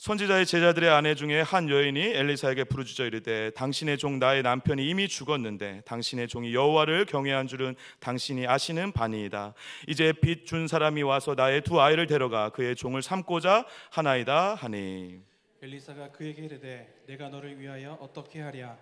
선지자의 제자들의 아내 중에 한 여인이 엘리사에게 부르짖어 이르되 당신의 종 나의 남편이 이미 죽었는데 당신의 종이 여호와를 경외한 줄은 당신이 아시는 바니이다. 이제 빚 준 사람이 와서 나의 두 아이를 데려가 그의 종을 삼고자 하나이다 하니. 엘리사가 그에게 이르되 내가 너를 위하여 어떻게 하랴?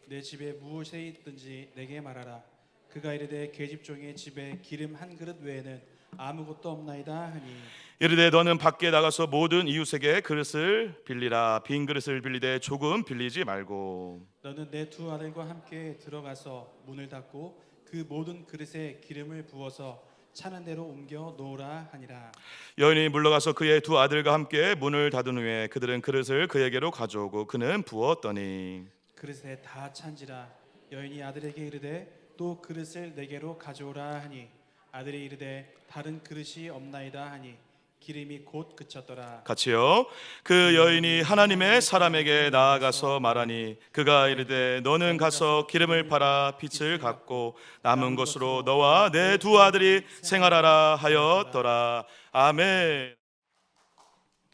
내 집에 무엇이 있든지 내게 말하라. 그가 이르되 계집종의 집에 기름 한 그릇 외에는 아무것도 없나이다 하니. 이르되 너는 밖에 나가서 모든 이웃에게 그릇을 빌리라. 빈 그릇을 빌리되 조금 빌리지 말고. 너는 내 두 아들과 함께 들어가서 문을 닫고 그 모든 그릇에 기름을 부어서 차는 대로 옮겨 놓으라 하니라. 여인이 물러가서 그의 두 아들과 함께 문을 닫은 후에 그들은 그릇을 그에게로 가져오고 그는 부었더니 그릇에 다 찬지라. 여인이 아들에게 이르되 또 그릇을 내게로 가져오라 하니 아들이 이르되 다른 그릇이 없나이다 하니 기름이 곧 그쳤더라. 같이요. 그 여인이 하나님의 사람에게 나아가서 말하니 그가 이르되 너는 가서 기름을 팔아 빚을 갚고 남은 것으로 너와 내 두 아들이 생활하라 하였더라. 아멘.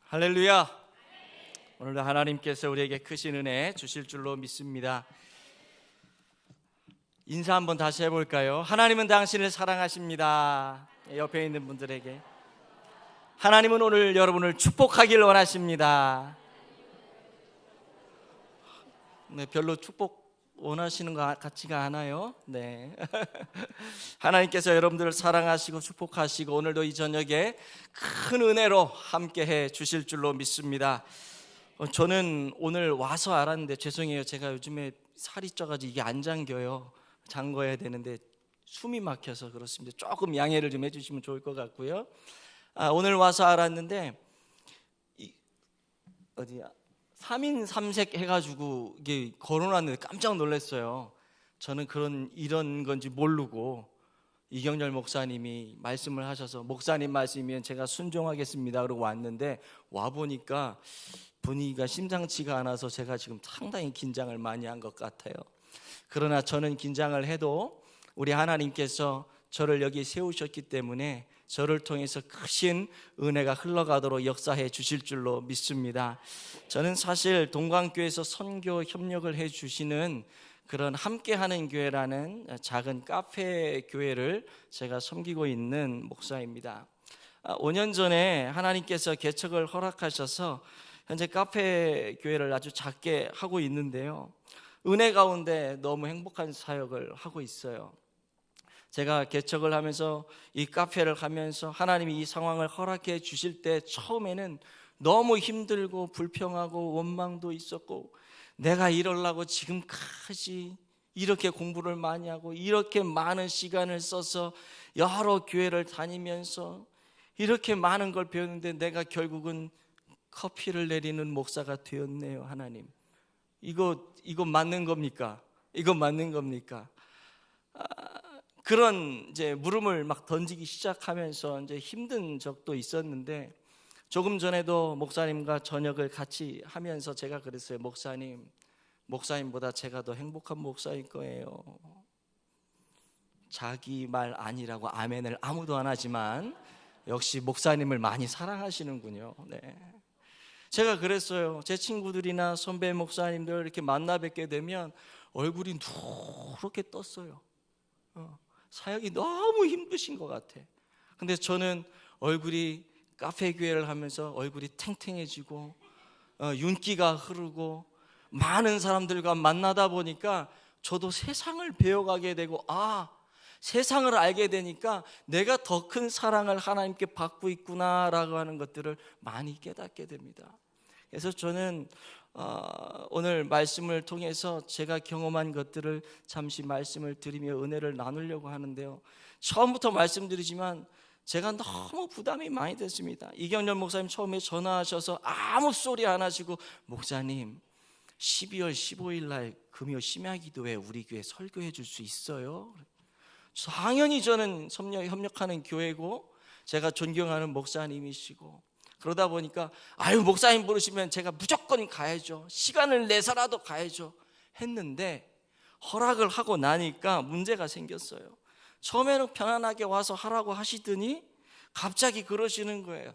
할렐루야. 오늘도 하나님께서 우리에게 크신 은혜 주실 줄로 믿습니다. 인사 한번 다시 해볼까요? 하나님은 당신을 사랑하십니다. 옆에 있는 분들에게 하나님은 오늘 여러분을 축복하길 원하십니다. 네, 별로 축복 원하시는 것 같지가 않아요. 네. 하나님께서 여러분들을 사랑하시고 축복하시고 오늘도 이 저녁에 큰 은혜로 함께해 주실 줄로 믿습니다. 저는 오늘 와서 알았는데 죄송해요. 제가 요즘에 살이 쪄가지고 이게 안 잠겨요. 잠궈야 되는데 숨이 막혀서 그렇습니다. 조금 양해를 좀 해주시면 좋을 것 같고요. 오늘 와서 알았는데 어디야? 3인 3색 해가지고 이게 걸어놨는데 깜짝 놀랐어요. 저는 이런 건지 모르고 이경렬 목사님이 말씀을 하셔서 목사님 말씀이면 제가 순종하겠습니다 그러고 왔는데 와보니까 분위기가 심상치가 않아서 제가 지금 상당히 긴장을 많이 한 것 같아요. 그러나 저는 긴장을 해도 우리 하나님께서 저를 여기 세우셨기 때문에 저를 통해서 크신 은혜가 흘러가도록 역사해 주실 줄로 믿습니다. 저는 사실 동광교회에서 선교 협력을 해 주시는 그런 함께하는 교회라는 작은 카페 교회를 제가 섬기고 있는 목사입니다. 5년 전에 하나님께서 개척을 허락하셔서 현재 카페 교회를 아주 작게 하고 있는데요. 은혜 가운데 너무 행복한 사역을 하고 있어요. 제가 개척을 하면서 이 카페를 하면서 하나님이 이 상황을 허락해 주실 때 처음에는 너무 힘들고 불평하고 원망도 있었고 내가 이러려고 지금까지 이렇게 공부를 많이 하고 이렇게 많은 시간을 써서 여러 교회를 다니면서 이렇게 많은 걸 배웠는데 내가 결국은 커피를 내리는 목사가 되었네요. 하나님, 이거 맞는 겁니까? 이거 맞는 겁니까? 그런 이제 물음을 막 던지기 시작하면서 이제 힘든 적도 있었는데 조금 전에도 목사님과 저녁을 같이 하면서 제가 그랬어요. 목사님보다 제가 더 행복한 목사일 거예요. 자기 말 아니라고 아멘을 아무도 안 하지만 역시 목사님을 많이 사랑하시는군요. 네. 제가 그랬어요. 제 친구들이나 선배 목사님들 이렇게 만나 뵙게 되면 얼굴이 누렇게 떴어요. 사역이 너무 힘드신 것 같아. 근데 저는 얼굴이 카페 교회를 하면서 얼굴이 탱탱해지고 윤기가 흐르고 많은 사람들과 만나다 보니까 저도 세상을 배워가게 되고 세상을 알게 되니까 내가 더 큰 사랑을 하나님께 받고 있구나라고 하는 것들을 많이 깨닫게 됩니다. 그래서 저는 오늘 말씀을 통해서 제가 경험한 것들을 잠시 말씀을 드리며 은혜를 나누려고 하는데요. 처음부터 말씀드리지만 제가 너무 부담이 많이 됐습니다. 이경렬 목사님 처음에 전화하셔서 아무 소리 안 하시고 목사님 12월 15일 날 금요 심야기도회 우리 교회 설교해 줄 수 있어요? 당연히 저는 협력하는 교회고 제가 존경하는 목사님이시고 그러다 보니까 목사님 부르시면 제가 무조건 가야죠. 시간을 내서라도 가야죠 했는데 허락을 하고 나니까 문제가 생겼어요. 처음에는 편안하게 와서 하라고 하시더니 갑자기 그러시는 거예요.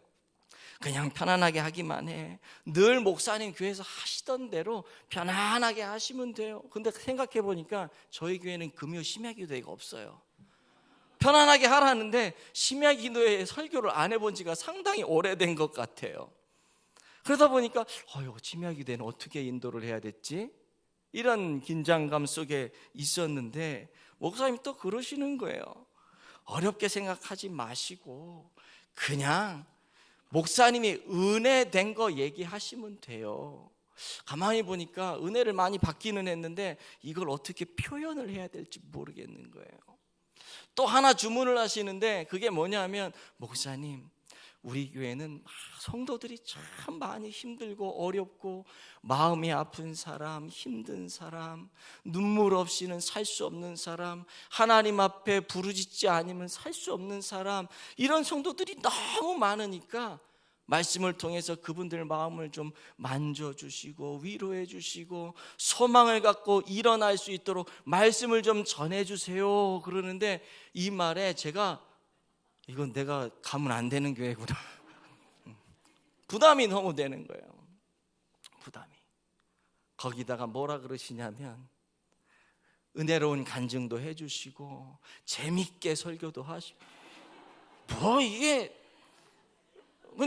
그냥 편안하게 하기만 해. 늘 목사님 교회에서 하시던 대로 편안하게 하시면 돼요. 근데 생각해 보니까 저희 교회는 금요 심야기도회가 없어요. 편안하게 하라는데 심야기도회 설교를 안 해본 지가 상당히 오래된 것 같아요. 그러다 보니까 심야기도회는 어떻게 인도를 해야 됐지? 이런 긴장감 속에 있었는데 목사님이 또 그러시는 거예요. 어렵게 생각하지 마시고 그냥 목사님이 은혜 된 거 얘기하시면 돼요. 가만히 보니까 은혜를 많이 받기는 했는데 이걸 어떻게 표현을 해야 될지 모르겠는 거예요. 또 하나 주문을 하시는데 그게 뭐냐면, 목사님, 우리 교회는 성도들이 참 많이 힘들고 어렵고 마음이 아픈 사람, 힘든 사람, 눈물 없이는 살 수 없는 사람, 하나님 앞에 부르짖지 않으면 살 수 없는 사람, 이런 성도들이 너무 많으니까 말씀을 통해서 그분들 마음을 좀 만져주시고 위로해 주시고 소망을 갖고 일어날 수 있도록 말씀을 좀 전해주세요. 그러는데 이 말에 제가 이건 내가 가면 안 되는 교회구나. 부담이 너무 되는 거예요. 부담이. 거기다가 뭐라 그러시냐면 은혜로운 간증도 해주시고 재밌게 설교도 하시고, 이게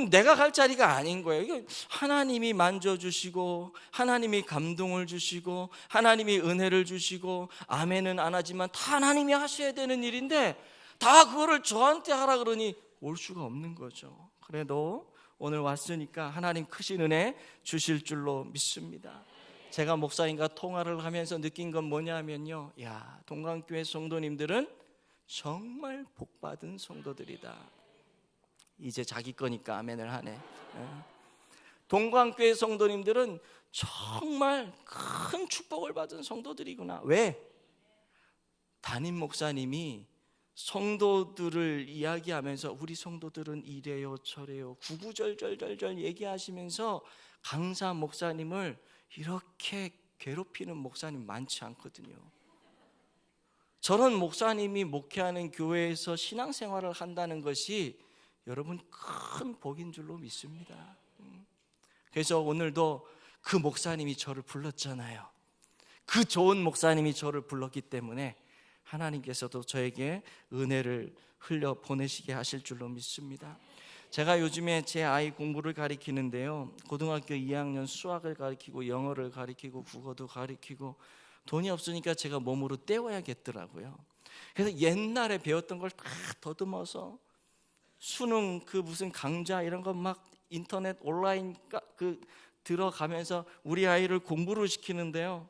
내가 갈 자리가 아닌 거예요. 이게 하나님이 만져주시고 하나님이 감동을 주시고 하나님이 은혜를 주시고 아멘은 안 하지만 다 하나님이 하셔야 되는 일인데 다 그거를 저한테 하라 그러니 올 수가 없는 거죠. 그래도 오늘 왔으니까 하나님 크신 은혜 주실 줄로 믿습니다. 제가 목사님과 통화를 하면서 느낀 건 뭐냐면요, 동강교회 성도님들은 정말 복받은 성도들이다. 이제 자기 거니까 아멘을 하네. 동강교회 성도님들은 정말 큰 축복을 받은 성도들이구나. 왜? 담임 목사님이 성도들을 이야기하면서 우리 성도들은 이래요 저래요 구구절절절절 얘기하시면서 강사 목사님을 이렇게 괴롭히는 목사님 많지 않거든요. 저런 목사님이 목회하는 교회에서 신앙생활을 한다는 것이 여러분 큰 복인 줄로 믿습니다. 그래서 오늘도 그 목사님이 저를 불렀잖아요. 그 좋은 목사님이 저를 불렀기 때문에 하나님께서도 저에게 은혜를 흘려 보내시게 하실 줄로 믿습니다. 제가 요즘에 제 아이 공부를 가르치는데요, 고등학교 2학년 수학을 가르치고 영어를 가르치고 국어도 가르치고 돈이 없으니까 제가 몸으로 때워야겠더라고요. 그래서 옛날에 배웠던 걸 다 더듬어서 수능 그 무슨 강좌 이런 거 막 인터넷 온라인 들어가면서 우리 아이를 공부를 시키는데요,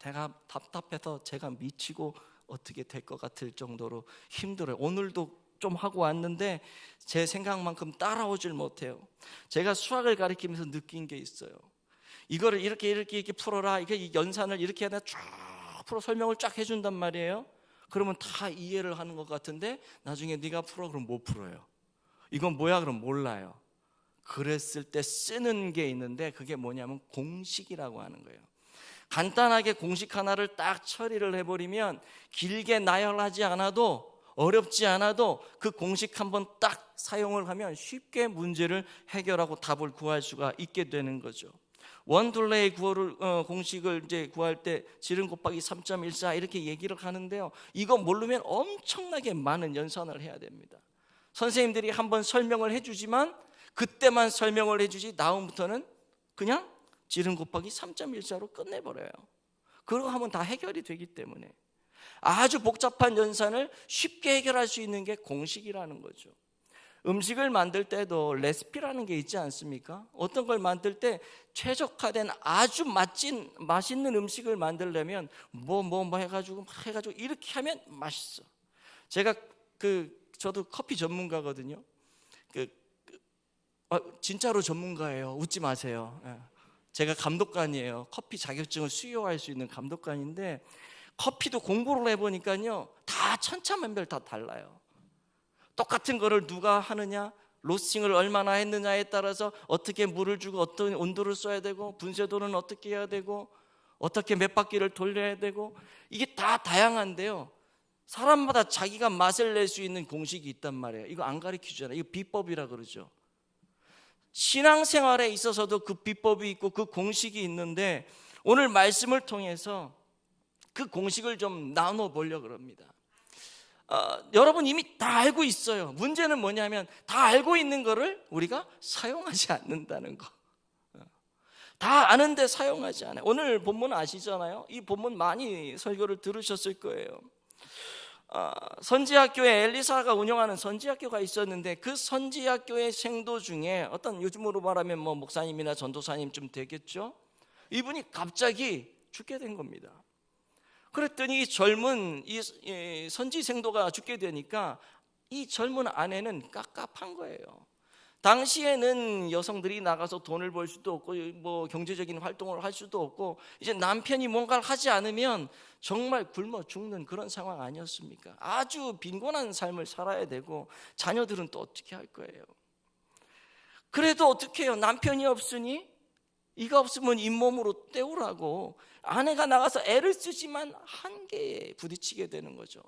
제가 답답해서 제가 미치고 어떻게 될 것 같을 정도로 힘들어요. 오늘도 좀 하고 왔는데 제 생각만큼 따라오질 못해요. 제가 수학을 가르치면서 느낀 게 있어요. 이거를 이렇게 풀어라, 이 연산을 이렇게 하다 쭉 풀어 설명을 쫙 해준단 말이에요. 그러면 다 이해를 하는 것 같은데 나중에 네가 풀어 그럼 못 풀어요. 이건 뭐야 그럼 몰라요. 그랬을 때 쓰는 게 있는데 그게 뭐냐면 공식이라고 하는 거예요. 간단하게 공식 하나를 딱 처리를 해버리면 길게 나열하지 않아도 어렵지 않아도 그 공식 한번 딱 사용을 하면 쉽게 문제를 해결하고 답을 구할 수가 있게 되는 거죠. 원둘레의 공식을 이제 구할 때 지름 곱하기 3.14 이렇게 얘기를 하는데요, 이거 모르면 엄청나게 많은 연산을 해야 됩니다. 선생님들이 한번 설명을 해주지만 그때만 설명을 해주지 다음부터는 그냥 지름 곱하기 3.14로 끝내버려요. 그러고 하면 다 해결이 되기 때문에 아주 복잡한 연산을 쉽게 해결할 수 있는 게 공식이라는 거죠. 음식을 만들 때도 레시피라는 게 있지 않습니까? 어떤 걸 만들 때 최적화된 아주 맛있는 음식을 만들려면 뭐 해가지고 이렇게 하면 맛있어. 제가 저도 커피 전문가거든요. 진짜로 전문가예요. 웃지 마세요. 제가 감독관이에요. 커피 자격증을 수여할 수 있는 감독관인데 커피도 공부를 해보니까요 다 천차만별 다 달라요. 똑같은 거를 누가 하느냐, 로스팅을 얼마나 했느냐에 따라서 어떻게 물을 주고 어떤 온도를 써야 되고 분쇄도는 어떻게 해야 되고 어떻게 몇 바퀴를 돌려야 되고 이게 다 다양한데요, 사람마다 자기가 맛을 낼 수 있는 공식이 있단 말이에요. 이거 안 가르치잖아요. 이거 비법이라 그러죠. 신앙생활에 있어서도 그 비법이 있고 그 공식이 있는데 오늘 말씀을 통해서 그 공식을 좀 나눠보려고 합니다. 여러분 이미 다 알고 있어요. 문제는 뭐냐면 다 알고 있는 거를 우리가 사용하지 않는다는 거. 다 아는데 사용하지 않아요. 오늘 본문 아시잖아요. 이 본문 많이 설교를 들으셨을 거예요. 선지학교에 엘리사가 운영하는 선지학교가 있었는데 그 선지학교의 생도 중에 어떤 요즘으로 말하면 뭐 목사님이나 전도사님쯤 되겠죠. 이분이 갑자기 죽게 된 겁니다. 그랬더니 젊은 이 선지 생도가 죽게 되니까 이 젊은 아내는 깝깝한 거예요. 당시에는 여성들이 나가서 돈을 벌 수도 없고 뭐 경제적인 활동을 할 수도 없고 이제 남편이 뭔가를 하지 않으면 정말 굶어 죽는 그런 상황 아니었습니까? 아주 빈곤한 삶을 살아야 되고 자녀들은 또 어떻게 할 거예요? 그래도 어떻게 해요? 남편이 없으니 이가 없으면 잇몸으로 때우라고 아내가 나가서 애를 쓰지만 한계에 부딪히게 되는 거죠.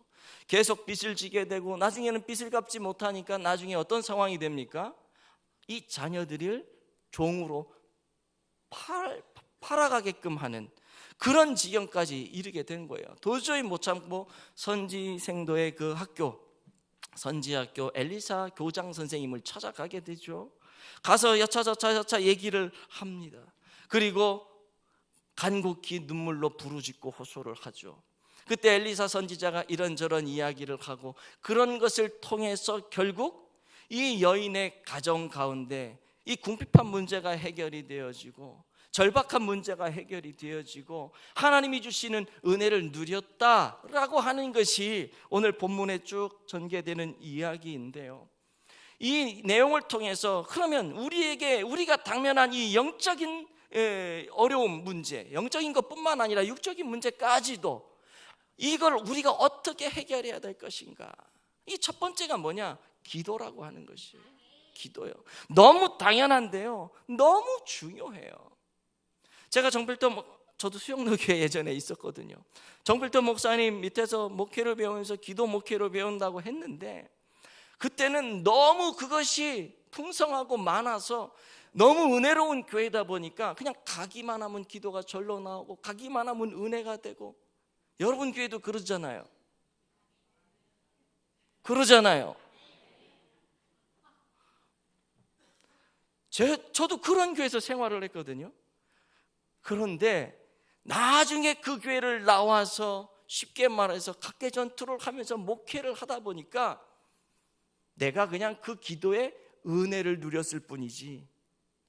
계속 빚을 지게 되고 나중에는 빚을 갚지 못하니까 나중에 어떤 상황이 됩니까? 이 자녀들을 종으로 팔아가게끔 하는 그런 지경까지 이르게 된 거예요. 도저히 못 참고 선지생도의 그 학교, 선지학교 엘리사 교장 선생님을 찾아가게 되죠. 가서 여차저차 얘기를 합니다. 그리고 간곡히 눈물로 부르짖고 호소를 하죠. 그때 엘리사 선지자가 이런저런 이야기를 하고 그런 것을 통해서 결국 이 여인의 가정 가운데 이 궁핍한 문제가 해결이 되어지고 절박한 문제가 해결이 되어지고 하나님이 주시는 은혜를 누렸다라고 하는 것이 오늘 본문에 쭉 전개되는 이야기인데요. 이 내용을 통해서 그러면 우리가 당면한 이 영적인 어려움 문제, 영적인 것뿐만 아니라 육적인 문제까지도 이걸 우리가 어떻게 해결해야 될 것인가? 이 첫 번째가 뭐냐? 기도라고 하는 것이에요. 기도요. 너무 당연한데요. 너무 중요해요. 제가 저도 수영로교회 예전에 있었거든요. 정필도 목사님 밑에서 목회를 배우면서 기도 목회를 배운다고 했는데 그때는 너무 그것이 풍성하고 많아서 너무 은혜로운 교회다 보니까 그냥 가기만 하면 기도가 절로 나오고 가기만 하면 은혜가 되고 여러분 교회도 그러잖아요. 저도 그런 교회에서 생활을 했거든요. 그런데 나중에 그 교회를 나와서 쉽게 말해서 각계 전투를 하면서 목회를 하다 보니까 내가 그냥 그 기도에 은혜를 누렸을 뿐이지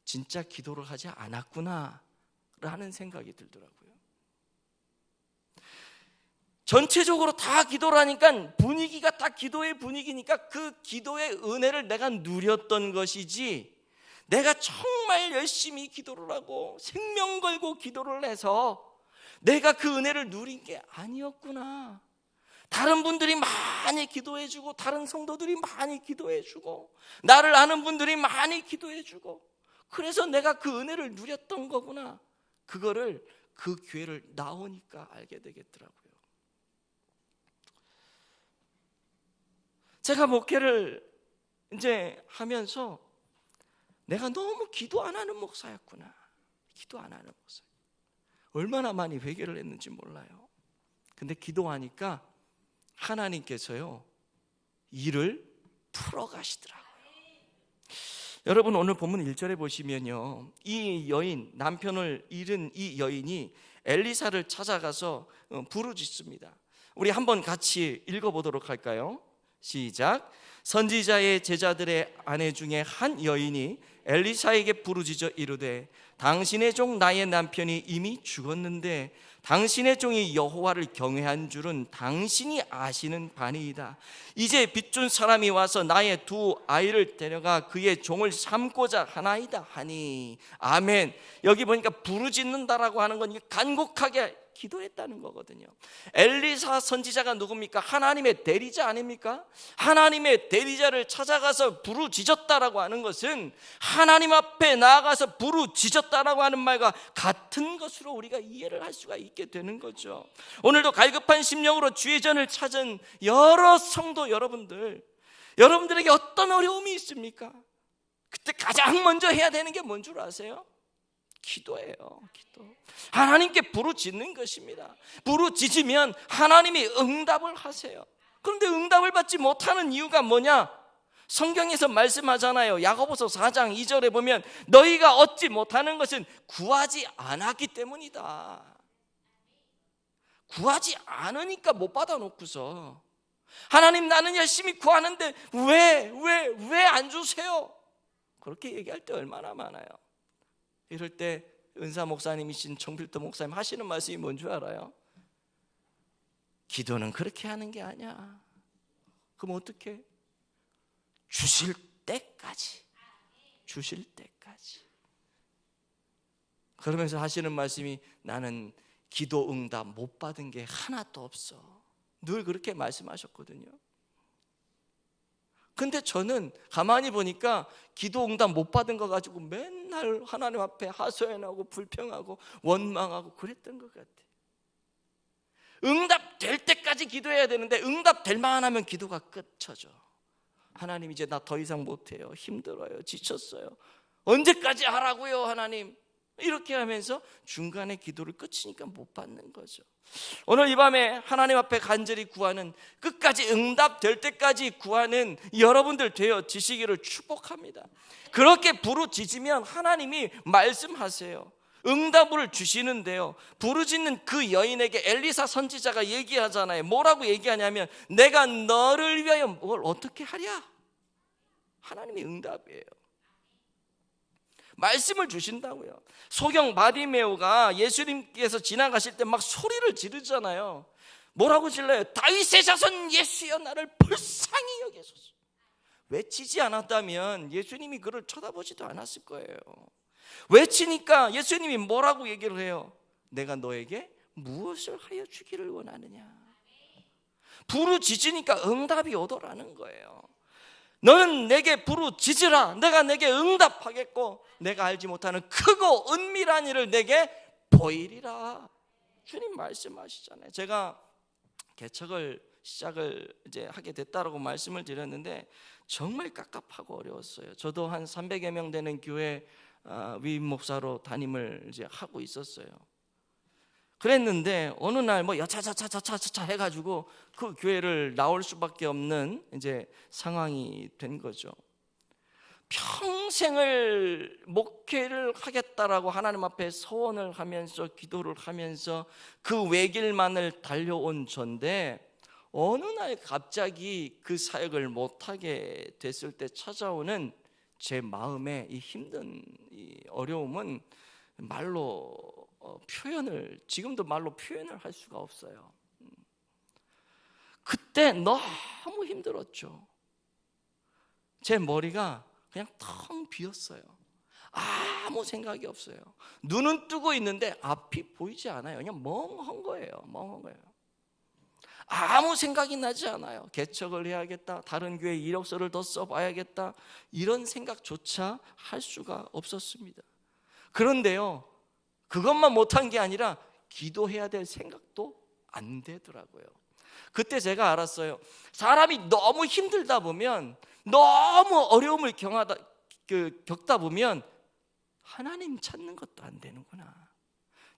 진짜 기도를 하지 않았구나 라는 생각이 들더라고요. 전체적으로 다 기도를 하니까 분위기가 다 기도의 분위기니까 그 기도의 은혜를 내가 누렸던 것이지 내가 정말 열심히 기도를 하고 생명 걸고 기도를 해서 내가 그 은혜를 누린 게 아니었구나. 다른 분들이 많이 기도해주고 다른 성도들이 많이 기도해주고 나를 아는 분들이 많이 기도해주고 그래서 내가 그 은혜를 누렸던 거구나. 그거를 그 교회를 나오니까 알게 되겠더라고요. 제가 목회를 이제 하면서 내가 너무 기도 안 하는 목사였구나. 기도 안 하는 목사. 얼마나 많이 회개를 했는지 몰라요. 근데 기도하니까 하나님께서요 일을 풀어가시더라고요. 여러분 오늘 본문 1절에 보시면요 이 여인, 남편을 잃은 이 여인이 엘리사를 찾아가서 부르짖습니다. 우리 한번 같이 읽어보도록 할까요? 시작. 선지자의 제자들의 아내 중에 한 여인이 엘리사에게 부르짖어 이르되 당신의 종 나의 남편이 이미 죽었는데 당신의 종이 여호와를 경외한 줄은 당신이 아시는 바니이다. 이제 빚준 사람이 와서 나의 두 아이를 데려가 그의 종을 삼고자 하나이다 하니. 아멘. 여기 보니까 부르짖는다라고 하는 건 간곡하게 기도했다는 거거든요. 엘리사 선지자가 누굽니까? 하나님의 대리자 아닙니까? 하나님의 대리자를 찾아가서 부르짖었다라고 하는 것은 하나님 앞에 나아가서 부르짖었다라고 하는 말과 같은 것으로 우리가 이해를 할 수가 있게 되는 거죠. 오늘도 갈급한 심령으로 주의 전을 찾은 여러 성도 여러분들에게 어떤 어려움이 있습니까? 그때 가장 먼저 해야 되는 게 뭔 줄 아세요? 기도예요. 기도. 하나님께 부르짖는 것입니다. 부르짖으면 하나님이 응답을 하세요. 그런데 응답을 받지 못하는 이유가 뭐냐? 성경에서 말씀하잖아요. 야고보서 4장 2절에 보면 너희가 얻지 못하는 것은 구하지 않았기 때문이다. 구하지 않으니까 못 받아놓고서 하나님 나는 열심히 구하는데 왜 안 주세요? 그렇게 얘기할 때 얼마나 많아요. 이럴 때 은사 목사님이신 정필도 목사님 하시는 말씀이 뭔 줄 알아요? 기도는 그렇게 하는 게 아니야. 그럼 어떻게? 주실 때까지. 그러면서 하시는 말씀이 나는 기도 응답 못 받은 게 하나도 없어. 늘 그렇게 말씀하셨거든요. 근데 저는 가만히 보니까 기도 응답 못 받은 거 가지고 맨날 하나님 앞에 하소연하고 불평하고 원망하고 그랬던 것 같아요. 응답 될 때까지 기도해야 되는데 응답 될 만한 하면 기도가 끝쳐져. 하나님 이제 나 더 이상 못해요. 힘들어요. 지쳤어요. 언제까지 하라고요 하나님. 이렇게 하면서 중간에 기도를 끝이니까 못 받는 거죠. 오늘 이 밤에 하나님 앞에 간절히 구하는, 끝까지 응답될 때까지 구하는 여러분들 되어지시기를 축복합니다. 그렇게 부르짖으면 하나님이 말씀하세요. 응답을 주시는데요, 부르짖는 그 여인에게 엘리사 선지자가 얘기하잖아요. 뭐라고 얘기하냐면 내가 너를 위하여 뭘 어떻게 하랴? 하나님의 응답이에요. 말씀을 주신다고요. 소경 바디메오가 예수님께서 지나가실 때 막 소리를 지르잖아요. 뭐라고 질러요? 다윗의 자손 예수여 나를 불쌍히 여기소서. 외치지 않았다면 예수님이 그를 쳐다보지도 않았을 거예요. 외치니까 예수님이 뭐라고 얘기를 해요? 내가 너에게 무엇을 하여 주기를 원하느냐. 부르짖으니까 응답이 오더라는 거예요. 너는 내게 부르짖으라. 내가 내게 응답하겠고 내가 알지 못하는 크고 은밀한 일을 내게 보이리라. 주님 말씀하시잖아요. 제가 개척을 시작을 이제 하게 됐다라고 말씀을 드렸는데 정말 깝깝하고 어려웠어요. 저도 한 300여 명 되는 교회 위임 목사로 담임을 이제 하고 있었어요. 그랬는데 어느 날 뭐 여차저차 해가지고 그 교회를 나올 수밖에 없는 이제 상황이 된 거죠. 평생을 목회를 하겠다라고 하나님 앞에 소원을 하면서 기도를 하면서 그 외길만을 달려온 전데 어느 날 갑자기 그 사역을 못하게 됐을 때 찾아오는 제 마음의 이 힘든 이 어려움은 말로 지금도 말로 표현을 할 수가 없어요. 그때 너무 힘들었죠. 제 머리가 그냥 텅 비었어요. 아무 생각이 없어요. 눈은 뜨고 있는데 앞이 보이지 않아요. 그냥 멍한 거예요. 아무 생각이 나지 않아요. 개척을 해야겠다, 다른 교회 이력서를 더 써봐야겠다, 이런 생각조차 할 수가 없었습니다. 그런데요, 그것만 못한 게 아니라 기도해야 될 생각도 안 되더라고요. 그때 제가 알았어요. 사람이 너무 힘들다 보면, 너무 어려움을 겪다 보면 하나님 찾는 것도 안 되는구나.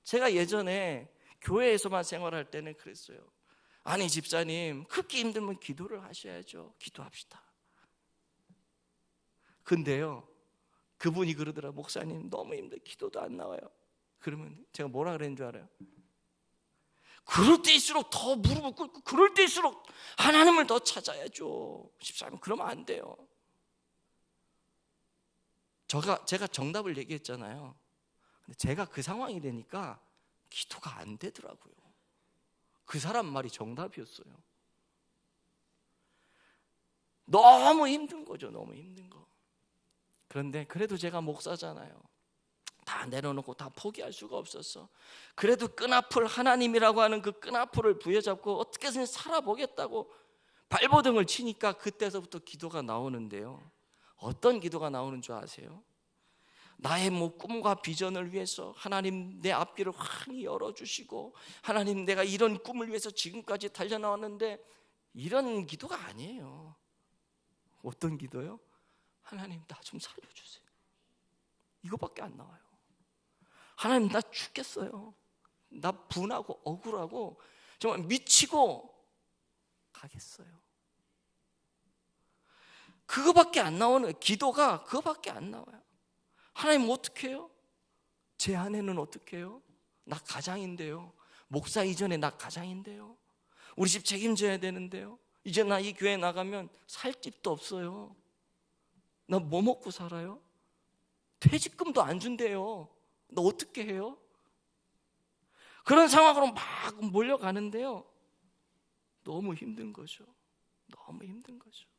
제가 예전에 교회에서만 생활할 때는 그랬어요. 아니 집사님, 그렇게 힘들면 기도를 하셔야죠. 기도합시다. 근데요, 그분이 그러더라. 목사님 너무 힘들어, 기도도 안 나와요. 그러면 제가 뭐라 그랬는 줄 알아요? 그럴 때일수록 더 무릎을 꿇고, 그럴 때일수록 하나님을 더 찾아야죠. 집사님 그러면 안 돼요. 제가 정답을 얘기했잖아요. 근데 제가 그 상황이 되니까 기도가 안 되더라고요. 그 사람 말이 정답이었어요. 너무 힘든 거죠. 너무 힘든 거. 그런데 그래도 제가 목사잖아요. 다 내려놓고 다 포기할 수가 없었어. 그래도 끈앞을, 하나님이라고 하는 그 끈앞을 부여잡고 어떻게든 살아보겠다고 발버둥을 치니까 그때서부터 기도가 나오는데요. 어떤 기도가 나오는 줄 아세요? 나의 꿈과 비전을 위해서 하나님 내 앞길을 환히 열어주시고, 하나님 내가 이런 꿈을 위해서 지금까지 달려나왔는데, 이런 기도가 아니에요. 어떤 기도요? 하나님 나 좀 살려주세요. 이거밖에 안 나와요. 하나님, 나 죽겠어요. 나 분하고 억울하고 정말 미치고 가겠어요. 그거밖에 안 나오는 기도가 그거밖에 안 나와요. 하나님 어떻게 해요? 제 아내는 어떻게 해요? 나 가장인데요. 목사 이전에 나 가장인데요. 우리 집 책임져야 되는데요. 이제 나 이 교회 나가면 살 집도 없어요. 나 뭐 먹고 살아요? 퇴직금도 안 준대요. 나 어떻게 해요? 그런 상황으로 막 몰려가는데요. 너무 힘든 거죠. 너무 힘든 거죠.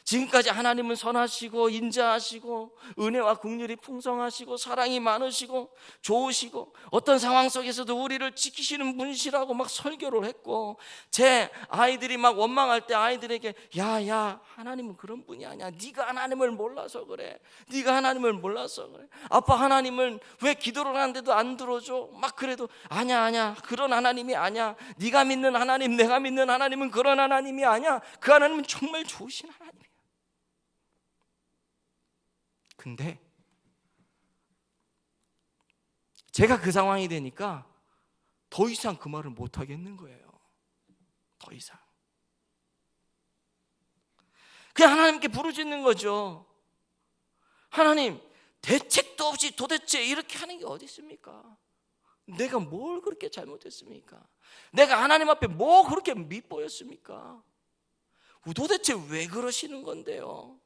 지금까지 하나님은 선하시고 인자하시고 은혜와 긍휼이 풍성하시고 사랑이 많으시고 좋으시고 어떤 상황 속에서도 우리를 지키시는 분이시라고 막 설교를 했고, 제 아이들이 막 원망할 때 아이들에게 야 하나님은 그런 분이 아니야. 네가 하나님을 몰라서 그래. 네가 하나님을 몰라서 그래. 아빠, 하나님은 왜 기도를 하는데도 안 들어줘? 막 그래도 아니야 그런 하나님이 아니야. 네가 믿는 하나님, 내가 믿는 하나님은 그런 하나님이 아니야. 그 하나님은 정말 좋으신 하나님이야. 근데 제가 그 상황이 되니까 더 이상 그 말을 못 하겠는 거예요. 더 이상. 그냥 하나님께 부르짖는 거죠. 하나님, 대책도 없이 도대체 이렇게 하는 게 어디 있습니까? 내가 뭘 그렇게 잘못했습니까? 내가 하나님 앞에 뭐 그렇게 밉보였습니까? 도대체 왜 그러시는 건데요?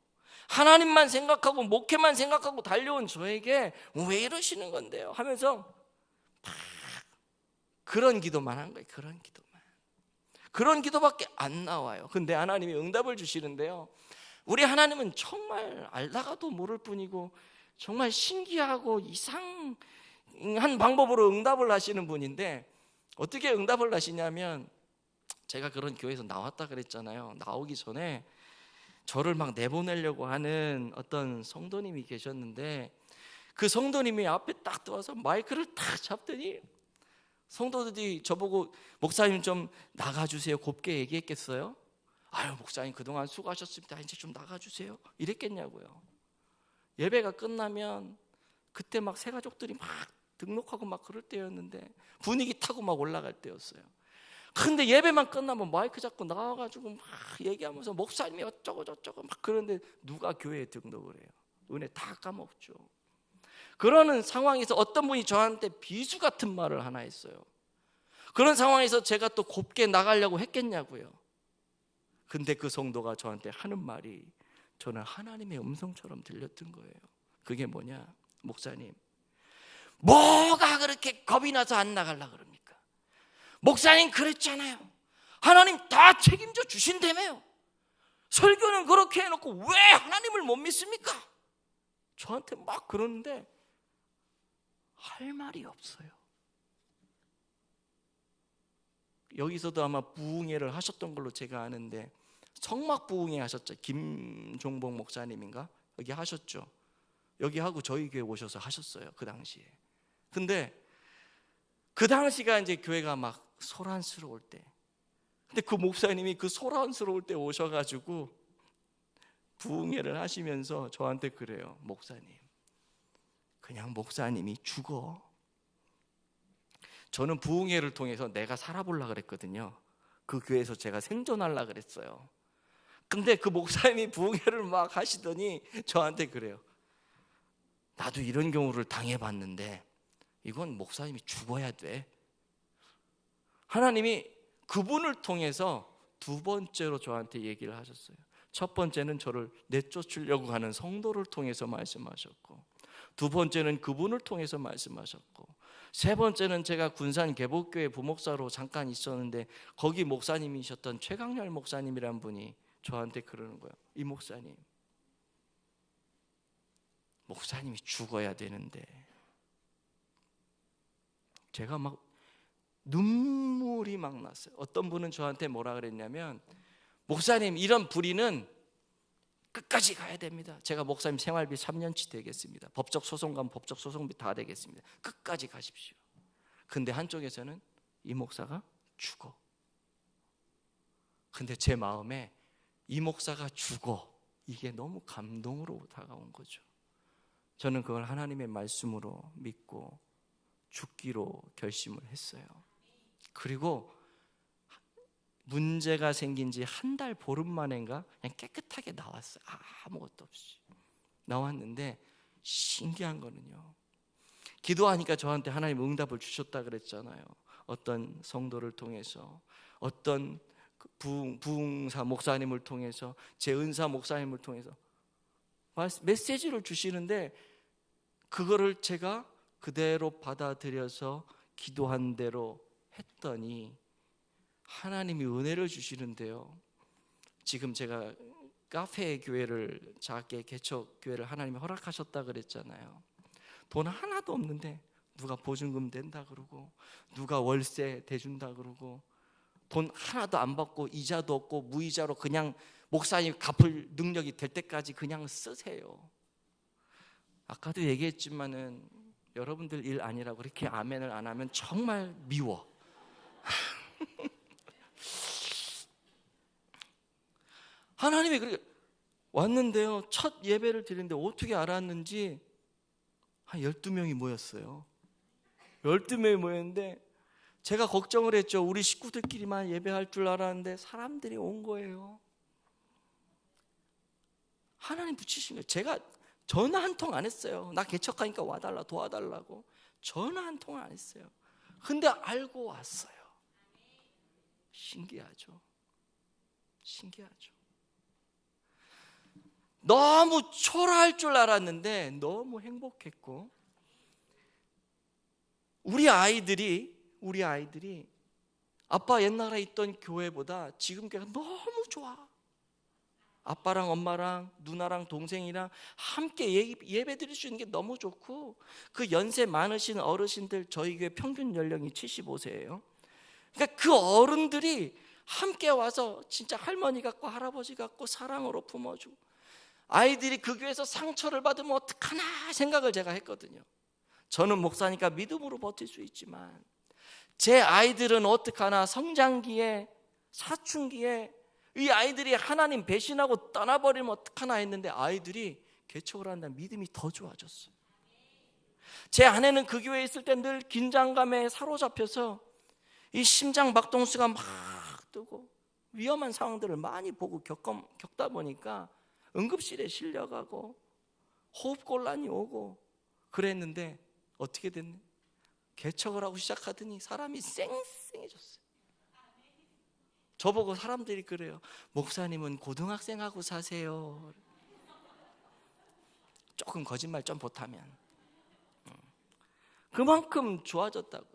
하나님만 생각하고 목회만 생각하고 달려온 저에게 왜 이러시는 건데요? 하면서 막 그런 기도만 한 거예요. 그런 기도밖에 안 나와요. 근데 하나님이 응답을 주시는데요, 우리 하나님은 정말 알다가도 모를 뿐이고 정말 신기하고 이상한 방법으로 응답을 하시는 분인데, 어떻게 응답을 하시냐면, 제가 그런 교회에서 나왔다 그랬잖아요. 나오기 전에 저를 막 내보내려고 하는 어떤 성도님이 계셨는데, 그 성도님이 앞에 딱 들어와서 마이크를 딱 잡더니 성도들이 저보고 목사님 좀 나가주세요 곱게 얘기했겠어요? 아유, 목사님 그동안 수고하셨습니다. 이제 좀 나가주세요 이랬겠냐고요. 예배가 끝나면 그때 막 새가족들이 막 등록하고 막 그럴 때였는데, 분위기 타고 막 올라갈 때였어요. 근데 예배만 끝나면 마이크 잡고 나와가지고 막 얘기하면서 목사님이 어쩌고 저쩌고 막 그런데 누가 교회에 등록을 해요? 은혜 다 까먹죠. 그러는 상황에서 어떤 분이 저한테 비수 같은 말을 하나 했어요. 그런 상황에서 제가 또 곱게 나가려고 했겠냐고요. 근데 그 성도가 저한테 하는 말이 저는 하나님의 음성처럼 들렸던 거예요. 그게 뭐냐? 목사님, 뭐가 그렇게 겁이 나서 안 나가려고 그럽니까? 목사님 그랬잖아요. 하나님 다 책임져 주신다며요. 설교는 그렇게 해놓고 왜 하나님을 못 믿습니까? 저한테 막 그러는데 할 말이 없어요. 여기서도 아마 부흥회를 하셨던 걸로 제가 아는데, 성막 부흥회 하셨죠. 김종복 목사님인가? 여기 하셨죠. 여기 하고 저희 교회 오셔서 하셨어요. 그 당시에. 근데 그 당시가 이제 교회가 막 소란스러울 때, 근데 그 목사님이 그 소란스러울 때 오셔가지고 부흥회를 하시면서 저한테 그래요. 목사님, 그냥 목사님이 죽어. 저는 부흥회를 통해서 내가 살아보려고 그랬거든요. 그 교회에서 제가 생존하려고 그랬어요. 근데 그 목사님이 부흥회를 막 하시더니 저한테 그래요. 나도 이런 경우를 당해봤는데 이건 목사님이 죽어야 돼. 하나님이 그분을 통해서 두 번째로 저한테 얘기를 하셨어요. 첫 번째는 저를 내쫓으려고 하는 성도를 통해서 말씀하셨고, 두 번째는 그분을 통해서 말씀하셨고, 세 번째는 제가 군산 개복교회 부목사로 잠깐 있었는데 거기 목사님이셨던 최강렬 목사님이란 분이 저한테 그러는 거예요. 이 목사님이 죽어야 되는데. 제가 막 눈물이 막 났어요. 어떤 분은 저한테 뭐라 그랬냐면, 목사님 이런 불의는 끝까지 가야 됩니다. 제가 목사님 생활비 3년치 되겠습니다. 법적 소송 가면 법적 소송비 다 되겠습니다. 끝까지 가십시오. 근데 한쪽에서는 이 목사가 죽어. 근데 제 마음에 이 목사가 죽어, 이게 너무 감동으로 다가온 거죠. 저는 그걸 하나님의 말씀으로 믿고 죽기로 결심을 했어요. 그리고 문제가 생긴 지 한 달 보름 만인가 그냥 깨끗하게 나왔어요. 아무것도 없이 나왔는데, 신기한 거는요, 기도하니까 저한테 하나님 응답을 주셨다 그랬잖아요. 어떤 성도를 통해서, 어떤 부흥사 목사님을 통해서, 제 은사 목사님을 통해서 메시지를 주시는데, 그거를 제가 그대로 받아들여서 기도한 대로 했더니 하나님이 은혜를 주시는데요. 지금 제가 카페 교회를, 작게 개척 교회를 하나님이 허락하셨다 그랬잖아요. 돈 하나도 없는데 누가 보증금 댄다 그러고, 누가 월세 대준다 그러고, 돈 하나도 안 받고 이자도 없고 무이자로 그냥 목사님 갚을 능력이 될 때까지 그냥 쓰세요. 아까도 얘기했지만은 여러분들 일 아니라고 그렇게 아멘을 안 하면 정말 미워. 하나님이 그렇게 왔는데요, 첫 예배를 드리는데 어떻게 알았는지 한 12명이 모였어요. 12명이 모였는데 제가 걱정을 했죠. 우리 식구들끼리만 예배할 줄 알았는데 사람들이 온 거예요. 하나님 붙이신 거예요. 제가 전화 한 통 안 했어요. 나 개척하니까 와달라, 도와달라고 전화 한 통 안 했어요. 근데 알고 왔어요. 신기하죠. 신기하죠. 너무 초라할 줄 알았는데 너무 행복했고, 우리 아이들이 아빠 옛날에 있던 교회보다 지금 교회가 너무 좋아. 아빠랑 엄마랑 누나랑 동생이랑 함께 예배 드릴 수 있는 게 너무 좋고, 그 연세 많으신 어르신들, 저희 교회 평균 연령이 75세예요. 그러니까 그 어른들이 함께 와서 진짜 할머니 같고 할아버지 같고 사랑으로 품어주고, 아이들이 그 교회에서 상처를 받으면 어떡하나 생각을 제가 했거든요. 저는 목사니까 믿음으로 버틸 수 있지만 제 아이들은 어떡하나, 성장기에, 사춘기에 이 아이들이 하나님 배신하고 떠나버리면 어떡하나 했는데, 아이들이 개척을 한다는 믿음이 더 좋아졌어요. 제 아내는 그 교회에 있을 때 늘 긴장감에 사로잡혀서 이 심장 박동수가 막 뜨고 위험한 상황들을 많이 보고 겪다 보니까 응급실에 실려가고 호흡곤란이 오고 그랬는데, 어떻게 됐네? 개척을 하고 시작하더니 사람이 쌩쌩해졌어요. 저보고 사람들이 그래요. 목사님은 고등학생하고 사세요. 조금 거짓말 좀 못하면 그만큼 좋아졌다고.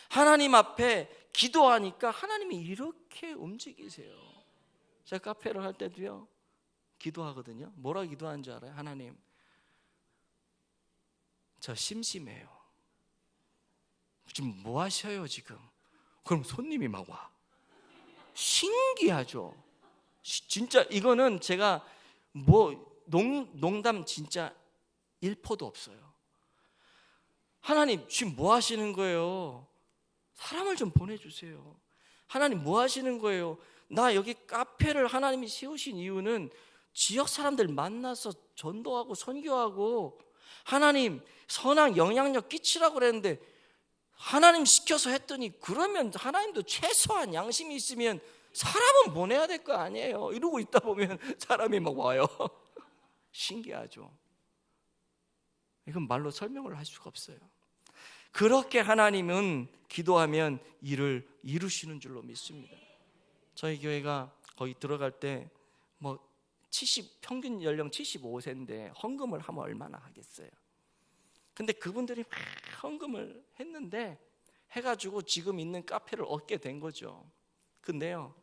하나님 앞에 기도하니까 하나님이 이렇게 움직이세요. 제가 카페를 할 때도요, 기도하거든요. 뭐라 기도하는 줄 알아요? 하나님, 저 심심해요. 지금 뭐 하셔요 지금? 그럼 손님이 막 와. 신기하죠. 진짜 이거는 제가 뭐 농담 진짜 1%도 없어요. 하나님 지금 뭐 하시는 거예요? 사람을 좀 보내주세요. 하나님 뭐 하시는 거예요? 나 여기 카페를 하나님이 세우신 이유는 지역 사람들 만나서 전도하고 선교하고 하나님 선한 영향력 끼치라고 그랬는데, 하나님 시켜서 했더니, 그러면 하나님도 최소한 양심이 있으면 사람은 보내야 될 거 아니에요. 이러고 있다 보면 사람이 막 와요. 신기하죠. 이건 말로 설명을 할 수가 없어요. 그렇게 하나님은 기도하면 일을 이루시는 줄로 믿습니다. 저희 교회가 거기 들어갈 때 뭐 평균 연령 75세인데 헌금을 하면 얼마나 하겠어요. 근데 그분들이 막 헌금을 했는데 해가지고 지금 있는 카페를 얻게 된 거죠. 근데요,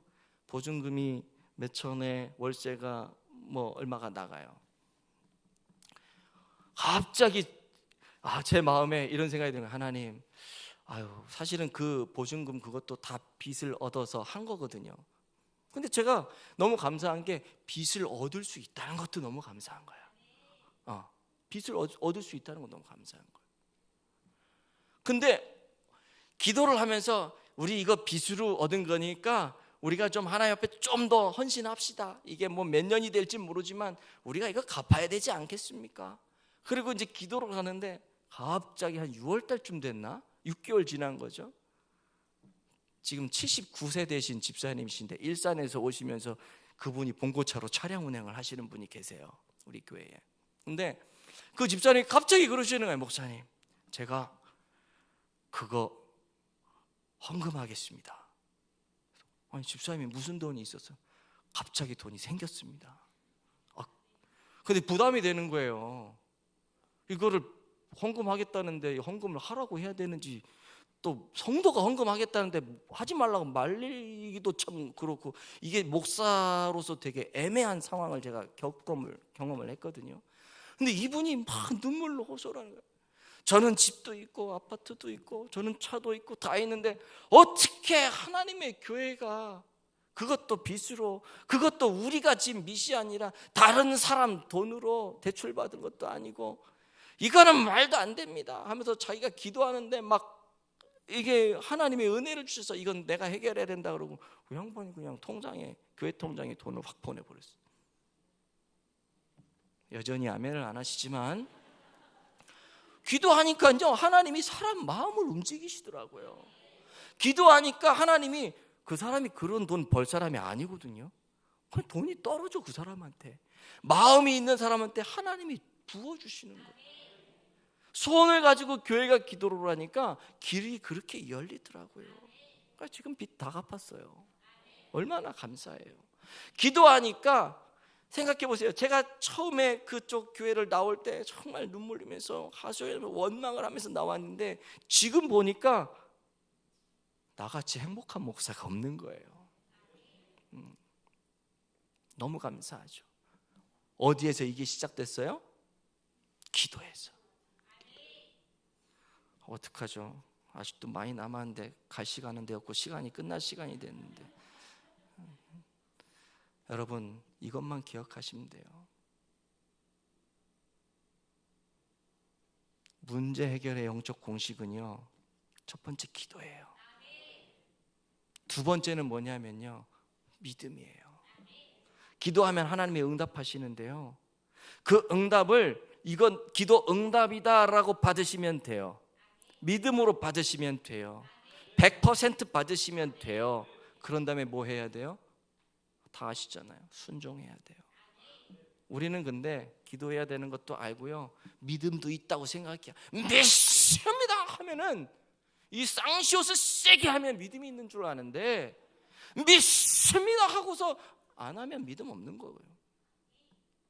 보증금이 몇 천에 월세가 뭐 얼마가 나가요. 갑자기 제 마음에 이런 생각이 드는 거예요. 하나님, 사실은 그 보증금 그것도 다 빚을 얻어서 한 거거든요. 근데 제가 너무 감사한 게 빚을 얻을 수 있다는 것도 너무 감사한 거예요. 빚을 얻을 수 있다는 건 너무 감사한 거예요. 근데 기도를 하면서 우리 이거 빚으로 얻은 거니까 우리가 좀 하나님 앞에 좀 더 헌신합시다. 이게 뭐 몇 년이 될지 모르지만 우리가 이거 갚아야 되지 않겠습니까? 그리고 이제 기도를 하는데 갑자기 한 6월 달쯤 됐나? 6개월 지난 거죠. 지금 79세 되신 집사님이신데 일산에서 오시면서 그분이 봉고차로 차량 운행을 하시는 분이 계세요, 우리 교회에. 근데 그 집사님이 갑자기 그러시는 거예요. 목사님, 제가 그거 헌금하겠습니다. 아니, 집사님이 무슨 돈이 있어서 갑자기 돈이 생겼습니다. 근데 부담이 되는 거예요. 이거를 헌금하겠다는데 헌금을 하라고 해야 되는지, 또 성도가 헌금하겠다는데 하지 말라고 말리기도 참 그렇고, 이게 목사로서 되게 애매한 상황을 제가 경험을 했거든요. 근데 이분이 막 눈물로 호소하는 거예요. 저는 집도 있고 아파트도 있고 저는 차도 있고 다 있는데 어떻게 하나님의 교회가, 그것도 빚으로, 그것도 우리가 진 빚이 아니라 다른 사람 돈으로 대출받은 것도 아니고, 이거는 말도 안 됩니다 하면서 자기가 기도하는데 막 이게 하나님의 은혜를 주셔서 이건 내가 해결해야 된다 그러고 그 양반이 그냥 통장에, 교회 통장에 돈을 확 보내버렸어요. 여전히 아멘을 안 하시지만 기도하니까 이제 하나님이 사람 마음을 움직이시더라고요. 기도하니까 하나님이, 그 사람이 그런 돈 벌 사람이 아니거든요. 그냥 돈이 떨어져 그 사람한테. 마음이 있는 사람한테 하나님이 부어주시는 거예요. 소원을 가지고 교회가 기도를 하니까 길이 그렇게 열리더라고요. 그러니까 지금 빚 다 갚았어요. 얼마나 감사해요. 기도하니까 생각해 보세요. 제가 처음에 그쪽 교회를 나올 때 정말 눈물 흘리면서 하소연하면서 원망을 하면서 나왔는데 지금 보니까 나같이 행복한 목사가 없는 거예요. 너무 감사하죠. 어디에서 이게 시작됐어요? 기도에서. 어떡하죠? 아직도 많이 남았는데 갈 시간은 되었고 시간이 끝날 시간이 됐는데, 여러분 이것만 기억하시면 돼요. 문제 해결의 영적 공식은요, 첫 번째 기도예요. 두 번째는 뭐냐면요, 믿음이에요. 기도하면 하나님이 응답하시는데요, 그 응답을, 이건 기도 응답이다라고 받으시면 돼요. 믿음으로 받으시면 돼요. 100% 받으시면 돼요. 그런 다음에 뭐 해야 돼요? 다 아시잖아요. 순종해야 돼요. 우리는 근데 기도해야 되는 것도 알고요, 믿음도 있다고 생각해요. 믿습니다 하면은, 이 쌍시옷을 세게 하면 믿음이 있는 줄 아는데, 믿습니다 하고서 안 하면 믿음 없는 거예요.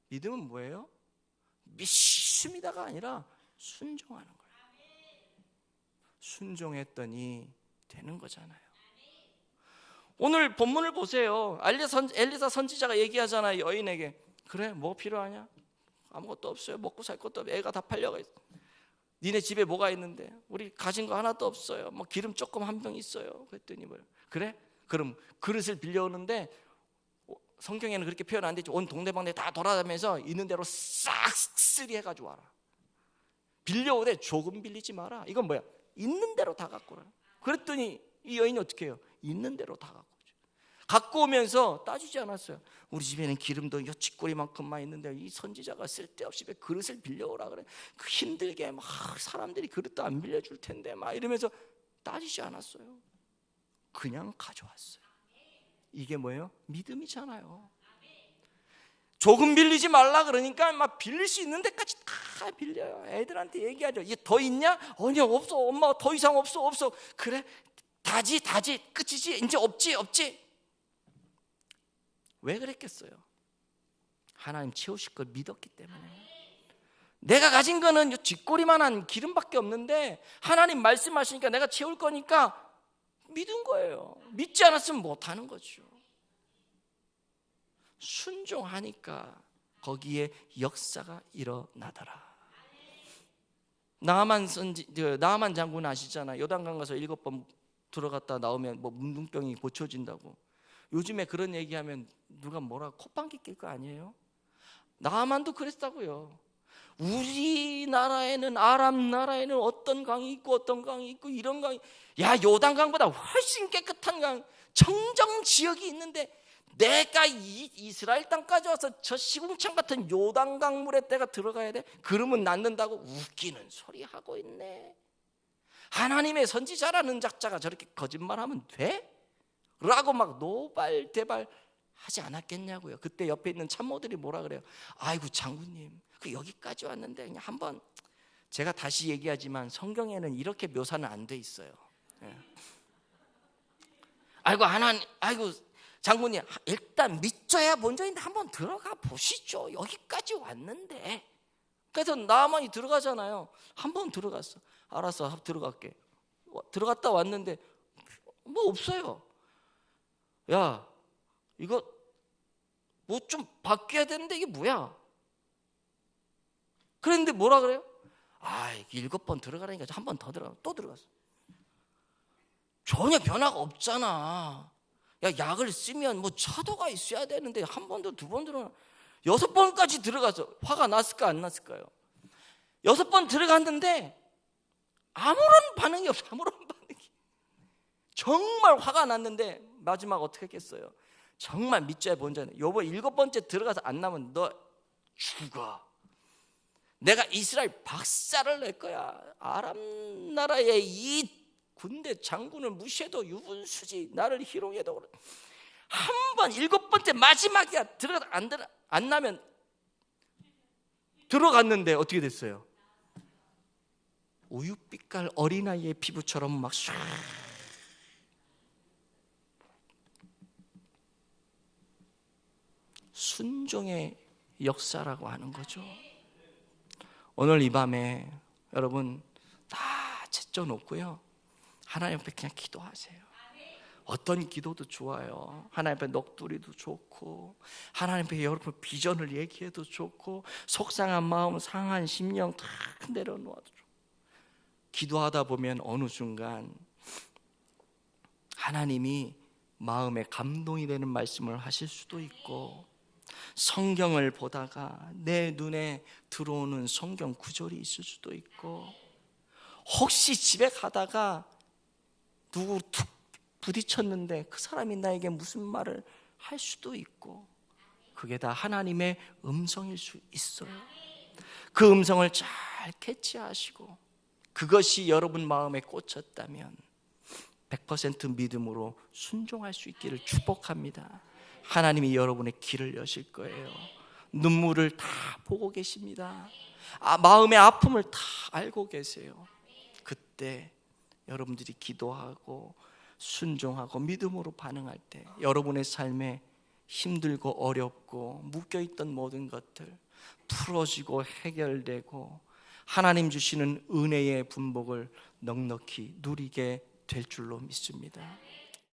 믿음은 뭐예요? 믿습니다가 아니라 순종하는 거예요. 순종했더니 되는 거잖아요. 오늘 본문을 보세요. 엘리사 선지자가 얘기하잖아요, 여인에게. 그래, 뭐 필요하냐? 아무것도 없어요. 먹고 살 것도 없어요. 애가 다 팔려가 있어. 니네 집에 뭐가 있는데? 우리 가진 거 하나도 없어요. 뭐 기름 조금 한 병 있어요. 그랬더니 뭐예요? 그래? 그럼 그릇을 빌려오는데, 성경에는 그렇게 표현 안 되죠. 온 동네방네 다 돌아다니면서 있는 대로 싹쓸이 해가지고 와라. 빌려오되 조금 빌리지 마라. 이건 뭐야? 있는 대로 다 갖고 오라. 그랬더니 이 여인이 어떻게 해요? 있는 대로 다 갖고 오죠. 갖고 오면서 따지지 않았어요. 우리 집에는 기름도 여치꼬리만큼만 있는데 이 선지자가 쓸데없이 왜 그릇을 빌려오라 그래? 그 힘들게 막 사람들이 그릇도 안 빌려줄 텐데 막 이러면서 따지지 않았어요. 그냥 가져왔어요. 이게 뭐예요? 믿음이잖아요. 조금 빌리지 말라 그러니까 막 빌릴 수 있는 데까지 다 빌려요. 애들한테 얘기하죠. 얘 더 있냐? 아니야, 없어. 엄마 더 이상 없어. 그래, 다지 끝이지. 이제 없지. 왜 그랬겠어요? 하나님 채우실 걸 믿었기 때문에. 내가 가진 거는 쥐꼬리만한 기름밖에 없는데 하나님 말씀하시니까 내가 채울 거니까 믿은 거예요. 믿지 않았으면 못하는 거죠. 순종하니까 거기에 역사가 일어나더라. 나아만 장군 아시잖아요. 요단강 가서 7번 들어갔다 나오면 뭐 문둥병이 고쳐진다고. 요즘에 그런 얘기하면 누가 뭐라 콧방귀 낄 거 아니에요? 나아만도 그랬다고요. 우리나라에는, 아람 나라에는 어떤 강이 있고 어떤 강이 있고 이런 강이, 야, 요단강보다 훨씬 깨끗한 강, 청정 지역이 있는데 내가 이스라엘 땅까지 와서 저 시궁창 같은 요단강 물에 내가 들어가야 돼? 그러면 낫는다고 웃기는 소리 하고 있네. 하나님의 선지자라는 작자가 저렇게 거짓말하면 돼? 라고 막 노발대발 하지 않았겠냐고요. 그때 옆에 있는 참모들이 뭐라 그래요? 아이고 장군님, 그 여기까지 왔는데 그냥 한번, 제가 다시 얘기하지만 성경에는 이렇게 묘사는 안 돼 있어요. 예. 아이고 하나님, 아이고 장군님, 일단 믿져야 먼저인데 한번 들어가 보시죠. 여기까지 왔는데. 그래서 나만이 들어가잖아요. 한번 들어갔어. 알았어, 들어갈게. 들어갔다 왔는데 뭐 없어요. 야, 이거 뭐 좀 바뀌어야 되는데 이게 뭐야? 그랬는데 뭐라 그래요? 아, 7번 들어가라니까 한 번 더 들어가. 또 들어갔어. 전혀 변화가 없잖아. 야, 약을 쓰면 뭐 차도가 있어야 되는데 한 번도 두 번 들어가. 6번까지 들어가서 화가 났을까 안 났을까요? 6번 들어갔는데 아무런 반응이 없어. 아무런 반응이. 정말 화가 났는데 마지막 어떻게 했겠어요? 정말 믿져야 본전에 요번 7번째 들어가서 안 나면 너 죽어. 내가 이스라엘 박살을 낼 거야. 아람 나라의 이 군대 장군을 무시해도 유분수지, 나를 희롱해도 그래. 한 번 7번째 마지막이야. 들어가서 안 나면 들어갔는데 어떻게 됐어요? 우유빛깔 어린아이의 피부처럼 막 唰. 순종의 역사라고 하는 거죠. 오늘 이 밤에 여러분 다 제쳐놓고요, 하나님 앞에 그냥 기도하세요. 어떤 기도도 좋아요. 하나님 앞에 넋두리도 좋고, 하나님 앞에 여러분 비전을 얘기해도 좋고, 속상한 마음, 상한 심령 다 내려놓아도 좋고. 기도하다 보면 어느 순간 하나님이 마음에 감동이 되는 말씀을 하실 수도 있고, 성경을 보다가 내 눈에 들어오는 성경 구절이 있을 수도 있고, 혹시 집에 가다가 누구 툭 부딪혔는데 그 사람이 나에게 무슨 말을 할 수도 있고, 그게 다 하나님의 음성일 수 있어요. 그 음성을 잘 캐치하시고 그것이 여러분 마음에 꽂혔다면 100% 믿음으로 순종할 수 있기를 축복합니다. 하나님이 여러분의 길을 여실 거예요. 눈물을 다 보고 계십니다. 마음의 아픔을 다 알고 계세요. 그때 여러분들이 기도하고 순종하고 믿음으로 반응할 때 여러분의 삶에 힘들고 어렵고 묶여있던 모든 것들 풀어지고 해결되고 하나님 주시는 은혜의 분복을 넉넉히 누리게 될 줄로 믿습니다.